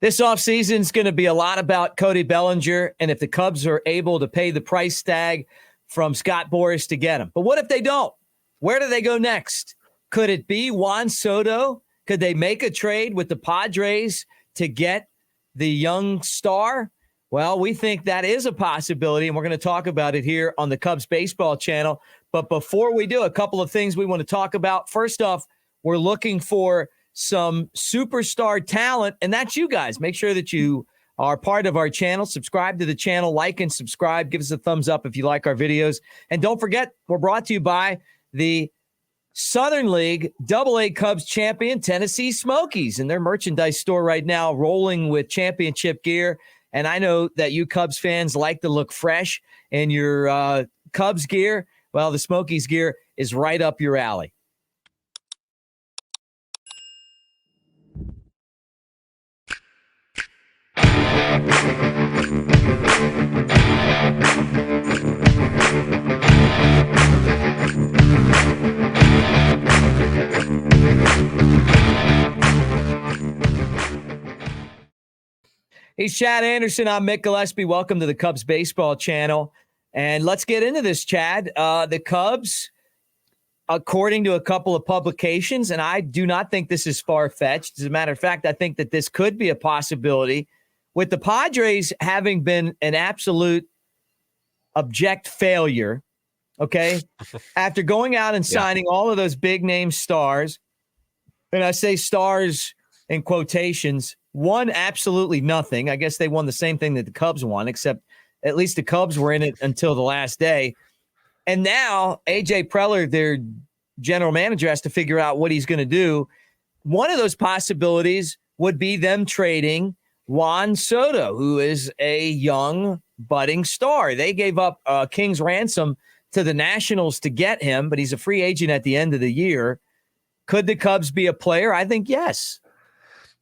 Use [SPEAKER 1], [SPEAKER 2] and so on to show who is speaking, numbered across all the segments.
[SPEAKER 1] This offseason is going to be a lot about Cody Bellinger, and if the Cubs are able to pay the price tag from Scott Boras to get him. But what if they don't? Where do they go next? Could it be Juan Soto? Could they make a trade with the Padres to get the young star? Well, we think that is a possibility, and we're going to talk about it here on the Cubs Baseball channel. But before we do, a couple of things we want to talk about. First off, we're looking for some superstar talent, and that's you guys. Make sure that you are part of our channel. Subscribe to the channel, like and subscribe. Give us a thumbs up if you like our videos. And don't forget, we're brought to you by the Southern League AA Cubs champion Tennessee Smokies and their merchandise store right now rolling with championship gear. And I know that you Cubs fans like to look fresh in your Cubs gear. Well, the Smokies gear is right up your alley. He's Chad Anderson. I'm Mick Gillispie. Welcome to the Cubs Baseball channel. And let's get into this, Chad. The Cubs, according to a couple of publications, and I do not think this is far-fetched. As a matter of fact, I think that this could be a possibility. With the Padres having been an absolute abject failure, okay, after going out and signing all of those big-name stars, and I say stars in quotations, won absolutely nothing. I guess they won the same thing that the Cubs won, except at least the Cubs were in it until the last day. And now A.J. Preller, their general manager, has to figure out what he's going to do. One of those possibilities would be them trading Juan Soto, who is a young budding star. They gave up King's ransom to the Nationals to get him, but he's a free agent at the end of the year. Could the Cubs be a player? I think yes.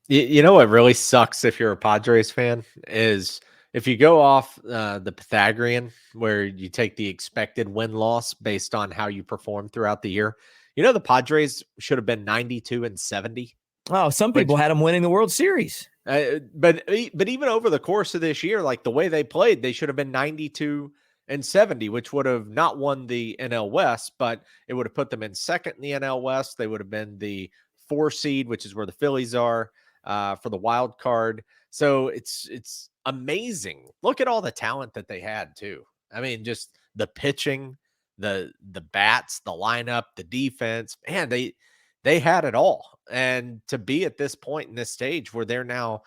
[SPEAKER 2] You know what really sucks if you're a Padres fan is if you go off the Pythagorean, where you take the expected win-loss based on how you perform throughout the year. You know, the Padres should have been 92-70.
[SPEAKER 1] Oh, some people had them winning the World Series.
[SPEAKER 2] But even over the course of this year, like the way they played, they should have been 92-70, which would have not won the NL West, but it would have put them in second in the NL West. They would have been the 4 seed, which is where the Phillies are. For the wild card. So it's amazing. Look at all the talent that they had too. I mean, just the pitching, the bats, the lineup, the defense, man, they had it all. And to be at this point in this stage where they're now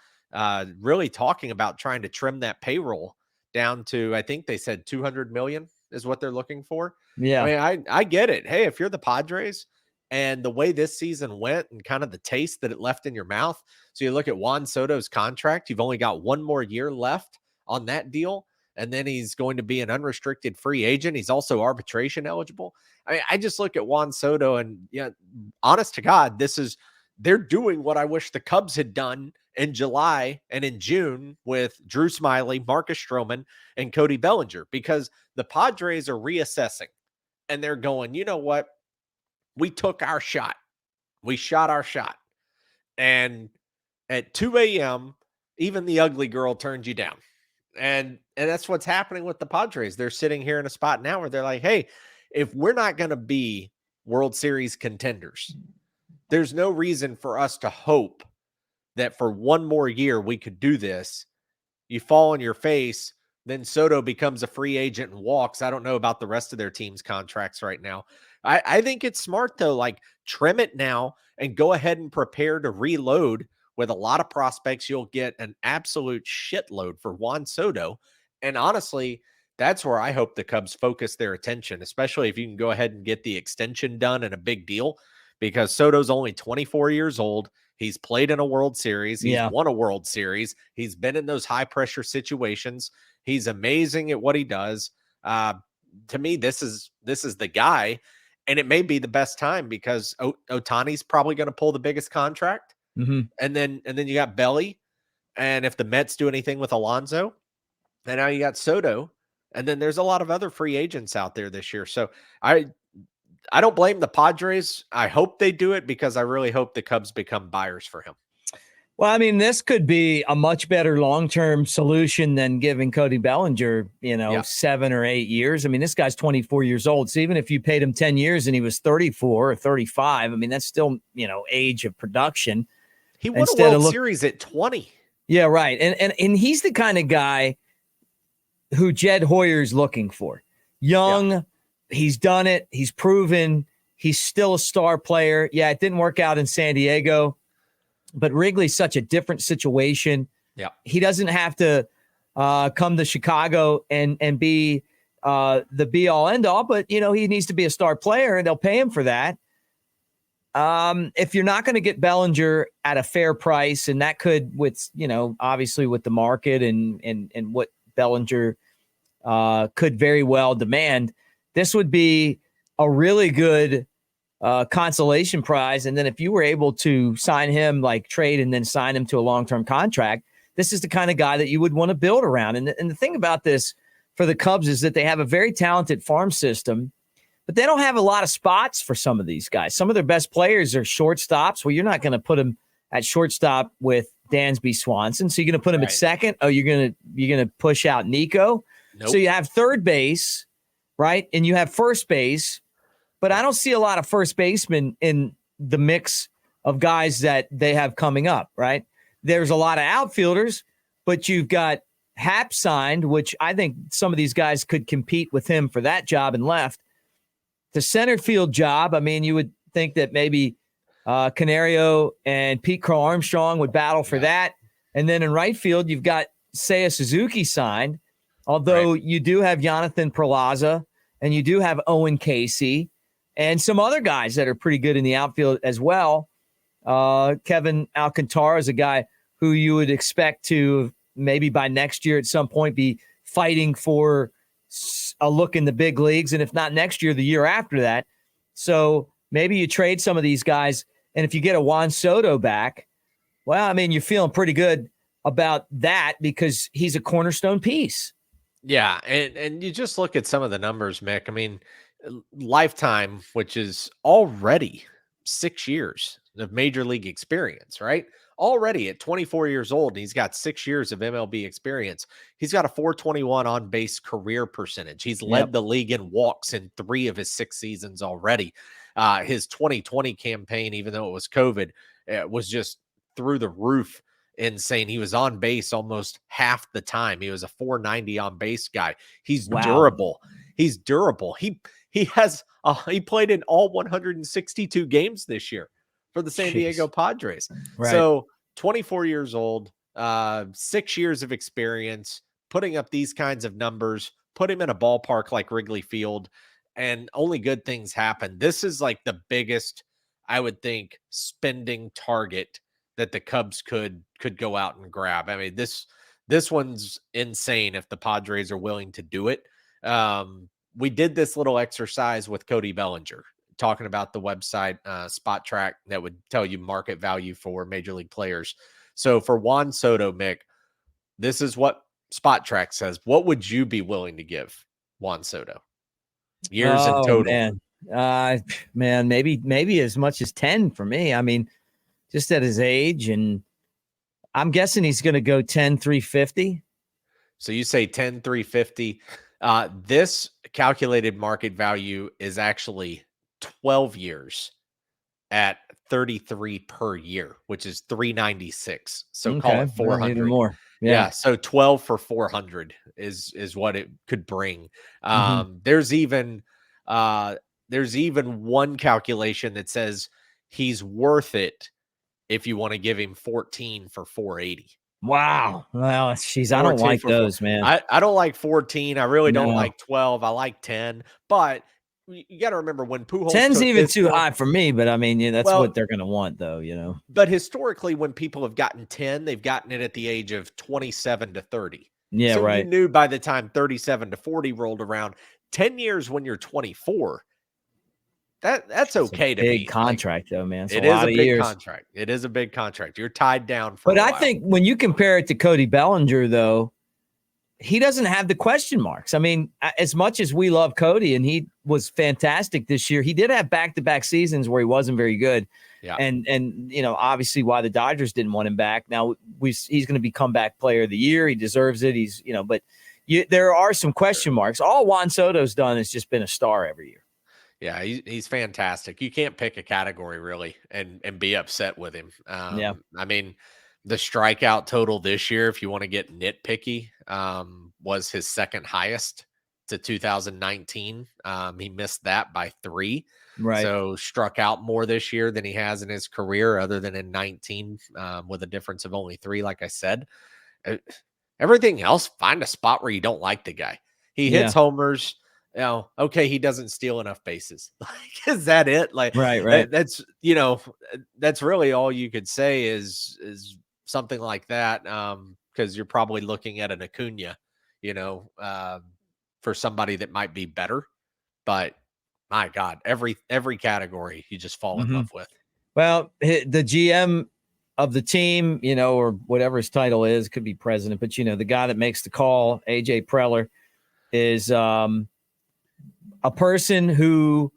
[SPEAKER 2] really talking about trying to trim that payroll down to, I think they said 200 million is what they're looking for.
[SPEAKER 1] Yeah.
[SPEAKER 2] I mean, I get it. Hey, if you're the Padres, and the way this season went and kind of the taste that it left in your mouth. So you look at Juan Soto's contract, you've only got 1 more year left on that deal. And then he's going to be an unrestricted free agent. He's also arbitration eligible. I mean, I just look at Juan Soto and honest to God, they're doing what I wish the Cubs had done in July and in June with Drew Smyly, Marcus Stroman, and Cody Bellinger, because the Padres are reassessing and they're going, you know what? We took our shot. We shot our shot. And at 2 a.m., even the ugly girl turned you down. And that's what's happening with the Padres. They're sitting here in a spot now where they're like, hey, if we're not going to be World Series contenders, there's no reason for us to hope that for 1 more year we could do this. You fall on your face, then Soto becomes a free agent and walks. I don't know about the rest of their team's contracts right now. I think it's smart, though, like trim it now and go ahead and prepare to reload with a lot of prospects. You'll get an absolute shitload for Juan Soto. And honestly, that's where I hope the Cubs focus their attention, especially if you can go ahead and get the extension done and a big deal, because Soto's only 24 years old. He's played in a World Series. He's won a World Series. He's been in those high pressure situations. He's amazing at what he does. To me, this is the guy. And it may be the best time because Ohtani's probably going to pull the biggest contract.
[SPEAKER 1] Mm-hmm.
[SPEAKER 2] And then you got Belly. And if the Mets do anything with Alonso, and now you got Soto. And then there's a lot of other free agents out there this year. So I don't blame the Padres. I hope they do it because I really hope the Cubs become buyers for him.
[SPEAKER 1] Well, I mean, this could be a much better long-term solution than giving Cody Bellinger,
[SPEAKER 2] Yeah.
[SPEAKER 1] 7 or 8 years. I mean, this guy's 24 years old. So even if you paid him 10 years and he was 34 or 35, I mean, that's still, age of production.
[SPEAKER 2] He won a World Series at 20.
[SPEAKER 1] Yeah, right. And he's the kind of guy who Jed Hoyer's looking for. Young, he's done it. He's proven he's still a star player. Yeah, it didn't work out in San Diego. But Wrigley's such a different situation.
[SPEAKER 2] Yeah,
[SPEAKER 1] he doesn't have to come to Chicago and be the be all end all. But he needs to be a star player, and they'll pay him for that. If you're not going to get Bellinger at a fair price, and that could, with obviously with the market and what Bellinger could very well demand, this would be a really good consolation prize. And then if you were able to sign him, like trade and then sign him to a long-term contract, this is the kind of guy that you would want to build around. And the thing about this for the Cubs is that they have a very talented farm system, but they don't have a lot of spots for some of these guys. Some of their best players are shortstops. Well, you're not going to put them at shortstop with Dansby Swanson. So you're going to put him at second. Oh, you're going to push out Nico. Nope. So you have third base, right? And you have first base. But I don't see a lot of first basemen in the mix of guys that they have coming up, right? There's a lot of outfielders, but you've got Happ signed, which I think some of these guys could compete with him for that job and left. The center field job, I mean, you would think that maybe Canario and Pete Crow Armstrong would battle for that. And then in right field, you've got Seiya Suzuki signed, although you do have Jonathan Perlaza and you do have Owen Casey. And some other guys that are pretty good in the outfield as well. Kevin Alcantara is a guy who you would expect to maybe by next year at some point be fighting for a look in the big leagues. And if not next year, the year after that. So maybe you trade some of these guys. And if you get a Juan Soto back, well, I mean, you're feeling pretty good about that because he's a cornerstone piece.
[SPEAKER 2] Yeah. And you just look at some of the numbers, Mick. I mean, lifetime, which is already 6 years of major league experience, right? Already at 24 years old, and he's got 6 years of MLB experience. He's got a 421 on base career percentage. He's led the league in walks in 3 of his 6 seasons already. His 2020 campaign, even though it was COVID, was just through the roof insane. He was on base almost half the time. He was a 490 on base guy. He's durable. He's durable. He played in all 162 games this year for the San Diego Padres. Right. So 24 years old, 6 years of experience, putting up these kinds of numbers, put him in a ballpark like Wrigley Field, and only good things happen. This is like the biggest, I would think, spending target that the Cubs could go out and grab. I mean, this one's insane if the Padres are willing to do it. We did this little exercise with Cody Bellinger, talking about the website Spot Track that would tell you market value for major league players. So for Juan Soto, Mick, this is what Spot Track says. What would you be willing to give Juan Soto? Years in total.
[SPEAKER 1] Man, maybe as much as 10 for me. I mean, just at his age, and I'm guessing he's going to go 10-350.
[SPEAKER 2] So you say 10-350. This calculated market value is actually 12 years at 33 per year, which is 396. So call it 400.
[SPEAKER 1] Even more.
[SPEAKER 2] Yeah. So 12 for 400 is what it could bring. There's even one calculation that says he's worth it if you want to give him 14 for 480.
[SPEAKER 1] Wow. Well, I don't like those, man.
[SPEAKER 2] I don't like 14. I really don't like 12. I like 10. But you got to remember when Pujols
[SPEAKER 1] 10's even too high for me, but I mean, that's what they're going to want, though,
[SPEAKER 2] But historically, when people have gotten 10, they've gotten it at the age of 27 to 30.
[SPEAKER 1] Yeah,
[SPEAKER 2] so
[SPEAKER 1] right.
[SPEAKER 2] You knew by the time 37 to 40 rolled around, 10 years when you're 24, that's okay to be.
[SPEAKER 1] Big contract, though, man.
[SPEAKER 2] It is a big contract. It is a big contract. You're tied down for a while.
[SPEAKER 1] I think when you compare it to Cody Bellinger, though, he doesn't have the question marks. I mean, as much as we love Cody, and he was fantastic this year, he did have back-to-back seasons where he wasn't very good.
[SPEAKER 2] Yeah.
[SPEAKER 1] And obviously why the Dodgers didn't want him back. Now he's going to be comeback player of the year. He deserves it. But there are some question marks. All Juan Soto's done has just been a star every year.
[SPEAKER 2] Yeah, he's fantastic. You can't pick a category really and be upset with him.
[SPEAKER 1] Yeah.
[SPEAKER 2] I mean, the strikeout total this year, if you want to get nitpicky, was his second highest to 2019. He missed that by 3.
[SPEAKER 1] Right.
[SPEAKER 2] So struck out more this year than he has in his career, other than in 19, with a difference of only 3, like I said. Everything else, find a spot where you don't like the guy. He hits homers. Okay, he doesn't steal enough bases. Like, is that it? Like,
[SPEAKER 1] right.
[SPEAKER 2] That's really all you could say is something like that. Because you're probably looking at an Acuna, for somebody that might be better. But my God, every category you just fall in love with.
[SPEAKER 1] Well, the GM of the team, or whatever his title is, could be president, but the guy that makes the call, AJ Preller, is a person who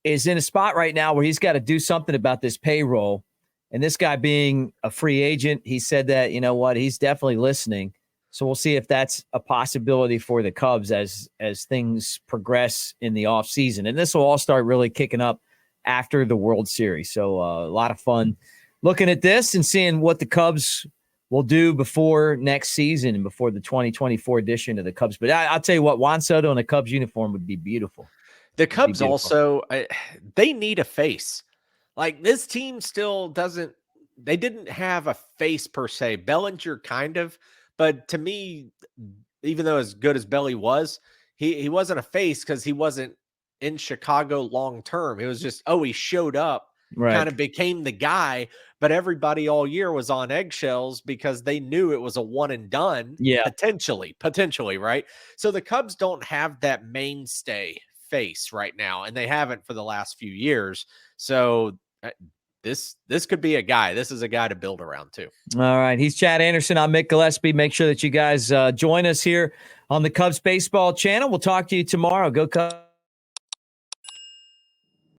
[SPEAKER 1] is in a spot right now where he's got to do something about this payroll. And this guy being a free agent, he said that, he's definitely listening. So we'll see if that's a possibility for the Cubs as things progress in the offseason. And this will all start really kicking up after the World Series. So a lot of fun looking at this and seeing what the Cubs will do before next season and before the 2024 edition of the Cubs. But I'll tell you what, Juan Soto in a Cubs uniform would be beautiful.
[SPEAKER 2] The Cubs also, they need a face. Like, this team still doesn't, they didn't have a face per se. Bellinger kind of, but to me, even though as good as Belly was, he wasn't a face because he wasn't in Chicago long term. It was just, he showed up, kind of became the guy, but everybody all year was on eggshells because they knew it was a one and done.
[SPEAKER 1] Yeah.
[SPEAKER 2] Potentially, right? So the Cubs don't have that mainstay face right now, and they haven't for the last few years. So this could be a guy. This is a guy to build around too.
[SPEAKER 1] All right. He's Chad Anderson. I'm Mick Gillispie. Make sure that you guys join us here on the Cubs Baseball channel. We'll talk to you tomorrow. Go Cubs.